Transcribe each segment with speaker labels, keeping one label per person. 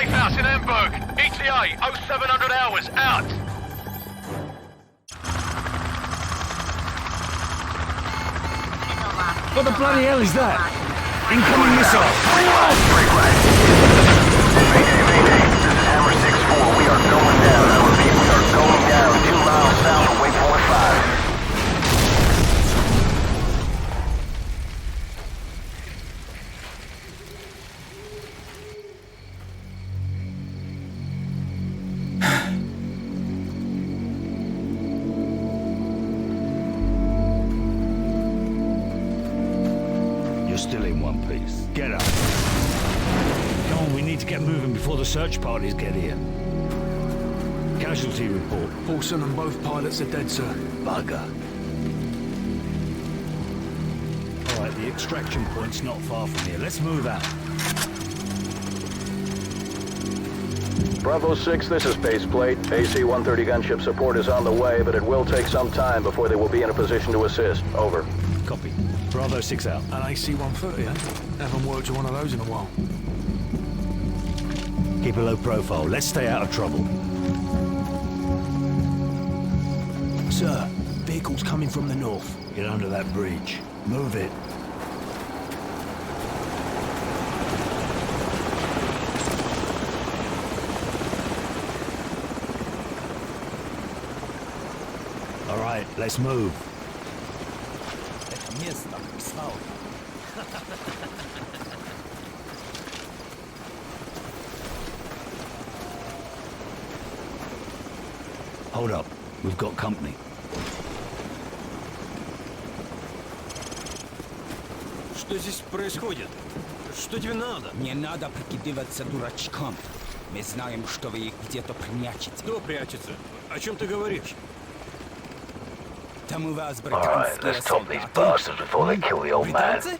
Speaker 1: safe house in Hamburg. ETA 0700 hours. Out.
Speaker 2: What the bloody hell is that? Incoming missile! Hurry up!
Speaker 3: Mayday. This is Hammer 6-4. We are going down. I repeat, we are going down 2 miles south of Waypoint 5.
Speaker 2: You're still in one piece. Get up. Come on, we need to get moving before the search parties get here. Casualty report.
Speaker 4: Paulson and both pilots are dead, sir.
Speaker 2: Bugger. All right, the extraction point's not far from here. Let's move out.
Speaker 3: Bravo 6, this is Baseplate. AC-130 gunship support is on the way, but it will take some time before they will be in a position to assist. Over.
Speaker 2: Copy. Bravo 6 out.
Speaker 4: An AC-130, eh? Haven't worked with one of those in a while.
Speaker 2: Keep a low profile. Let's stay out of trouble.
Speaker 4: Sir, vehicles coming from the north.
Speaker 2: Get under that bridge. Move it. All right, let's move. Hold up. We've got company.
Speaker 5: Что здесь происходит? Что тебе надо?
Speaker 6: Не надо прикидываться дурачком. Мы знаем, что вы их где-то прячете.
Speaker 5: Кто прячется? О чем ты говоришь?
Speaker 6: Там у вас
Speaker 3: Alright,
Speaker 6: британские
Speaker 3: let's top these
Speaker 6: солдаты.
Speaker 3: bastards before they kill the old man.
Speaker 6: Британцы?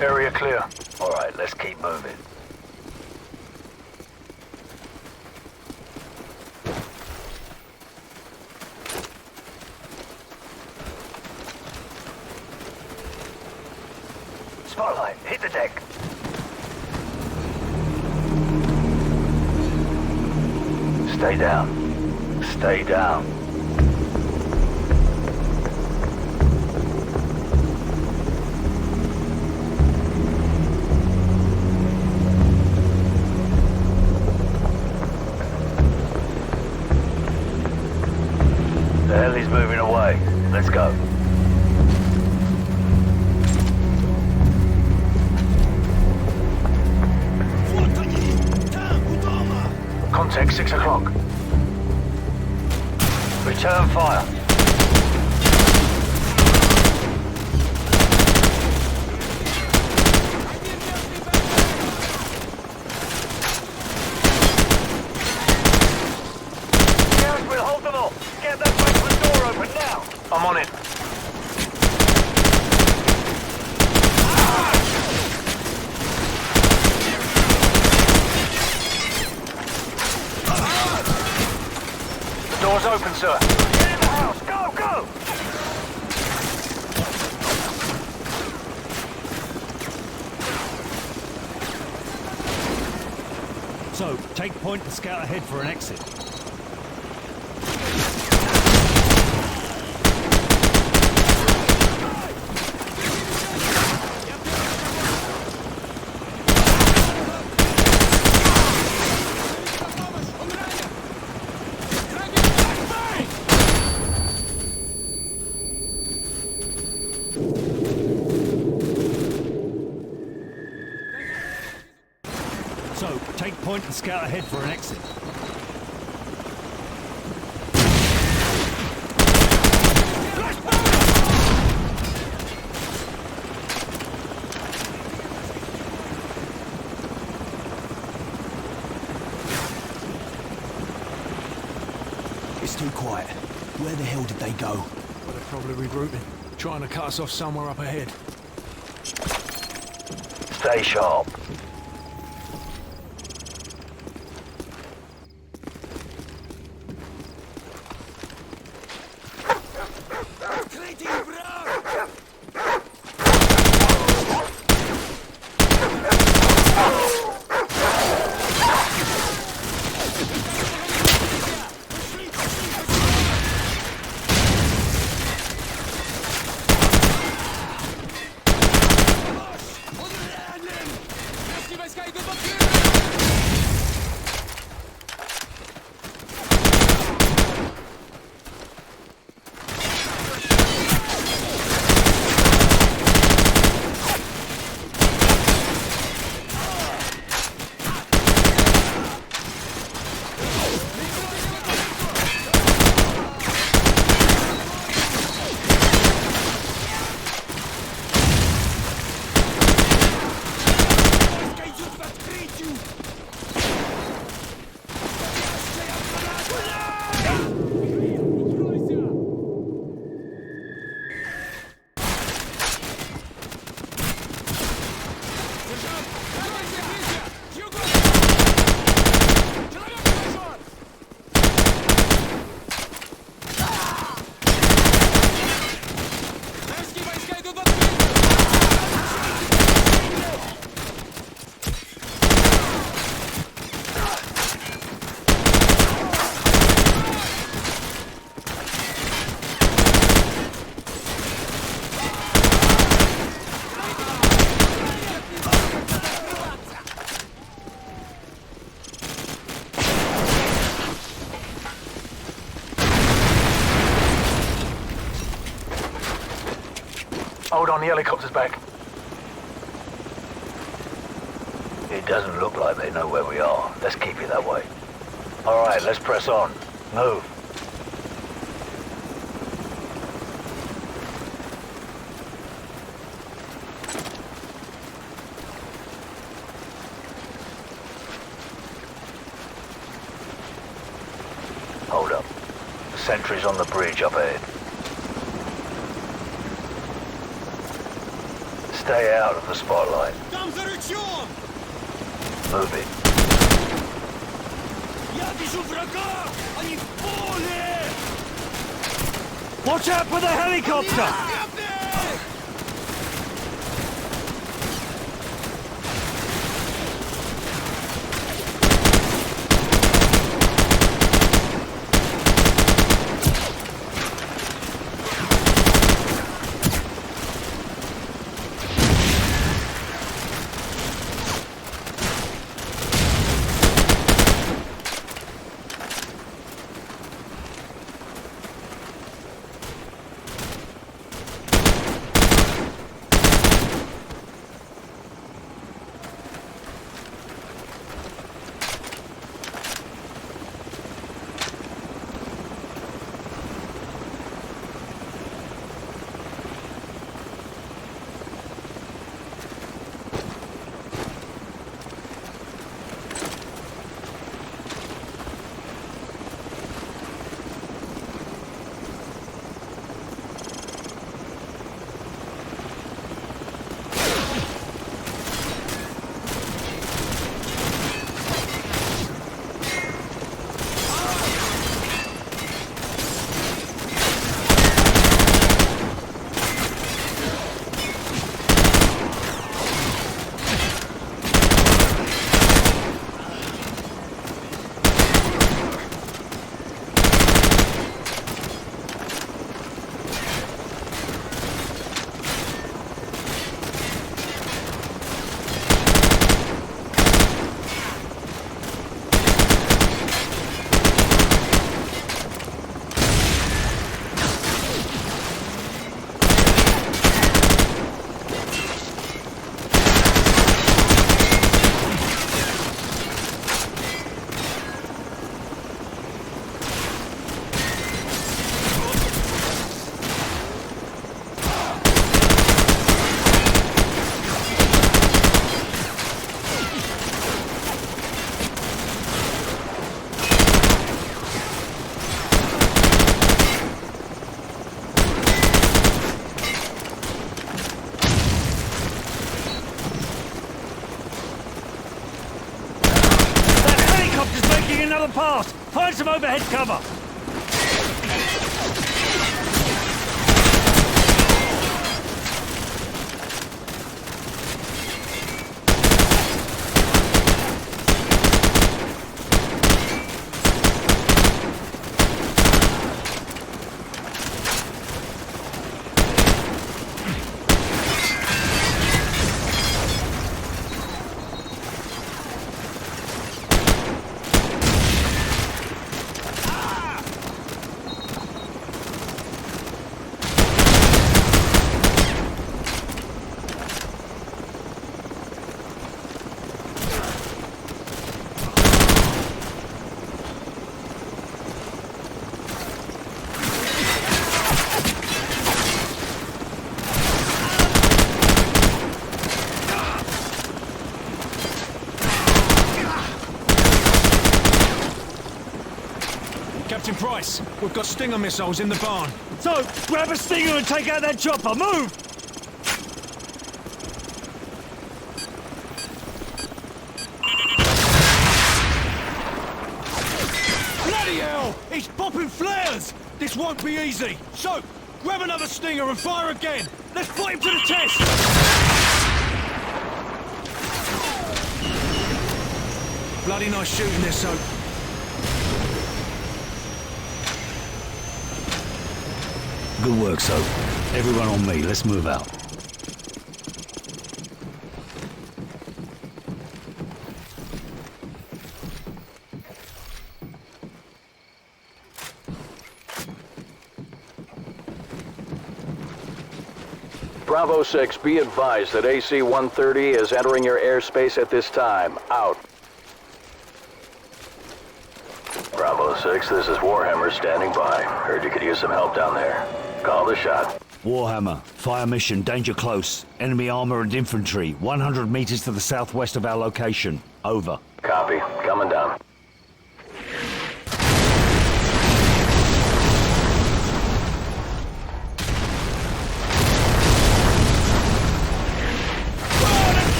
Speaker 3: Area clear. Alright, let's keep moving. Spotlight, hit the deck. Stay down. Stay down. The heli's moving away. Let's go. Contact 6 o'clock. Return fire. Garrett, we'll hold them off. Get that basement door open now. I'm on it. Door's open, sir. Get in the house! Go, go!
Speaker 2: So, take point and scout ahead for an exit. So, take point and scout ahead for an exit.
Speaker 4: It's too quiet. Where the hell did they go? Well, they're probably regrouping. Trying to cut us off somewhere up ahead.
Speaker 2: Stay sharp.
Speaker 3: Hold on, the helicopter's back.
Speaker 2: It doesn't look like they know where we are. Let's keep it that way. All right, let's press on. Move. Hold up. The sentry's on the bridge up ahead. Stay out of the spotlight.
Speaker 5: Там за рычагом!
Speaker 2: Move it.
Speaker 5: Я вижу врага! Они в поле!
Speaker 2: Watch out for the helicopter! pass! Find some overhead cover!
Speaker 4: Captain Price, we've got Stinger missiles in the barn.
Speaker 2: So, grab a Stinger and take out that chopper! Move!
Speaker 4: Bloody hell! He's popping flares! This won't be easy. So, grab another Stinger and fire again. Let's put him to the test! Bloody nice shooting there, Soap.
Speaker 2: Good work, Soap. Everyone on me, let's move out.
Speaker 3: Bravo 6, be advised that AC-130 is entering your airspace at this time. Out. Bravo 6, this is Warhammer standing by. Heard you could use some help down there. Call the shot.
Speaker 2: Warhammer, fire mission, danger close. Enemy armor and infantry, 100 meters to the southwest of our location. Over.
Speaker 3: Copy. Coming down.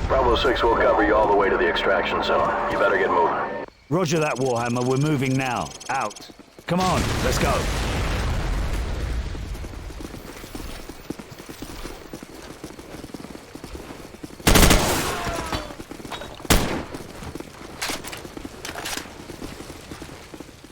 Speaker 3: Bravo 6 will cover you all the way to the extraction zone. You better get moving.
Speaker 2: Roger that, Warhammer. We're moving now. Out. Come on, let's go.